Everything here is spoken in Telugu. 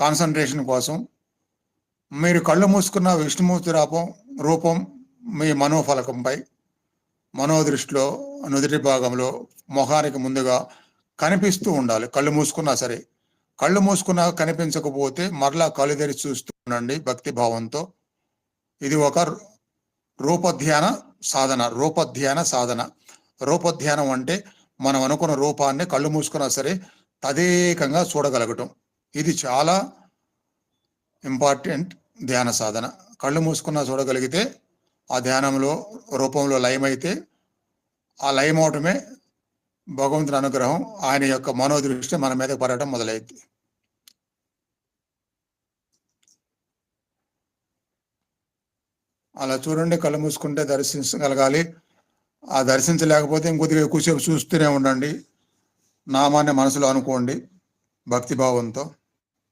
కాన్సన్ట్రేషన్ కోసం మీరు కళ్ళు మూసుకున్న విష్ణుమూర్తి రూపం మీ మనోఫలకంపై, మనోదృష్టిలో, నుదిటి భాగంలో, మొహానికి ముందుగా కనిపిస్తూ ఉండాలి. కళ్ళు మూసుకున్నా సరే. కళ్ళు మూసుకున్నా కనిపించకపోతే మరలా కళ్ళు తెరిచి చూస్తూ ఉండండి భక్తి భావంతో. ఇది ఒక రూపధ్యాన సాధన. రూపధ్యానం అంటే మనం అనుకున్న రూపాన్ని కళ్ళు మూసుకున్నా సరే తదేకంగా చూడగలగటం. ఇది చాలా ఇంపార్టెంట్ ధ్యాన సాధన. కళ్ళు మూసుకున్నా చూడగలిగితే ఆ ధ్యానంలో రూపంలో లయమైతే ఆ లయమవటమే భగవంతుని అనుగ్రహం, ఆయన యొక్క మనోదృష్టి మన మీద పడటం మొదలైంది. అలా చూడండి. కళ్ళు మూసుకుంటే దర్శించగలగాలి. ఆ దర్శించలేకపోతే ఇంకొద్దిగా ఎక్కువసేపు చూస్తూనే ఉండండి. నామాన్ని మనసులో అనుకోండి భక్తిభావంతో.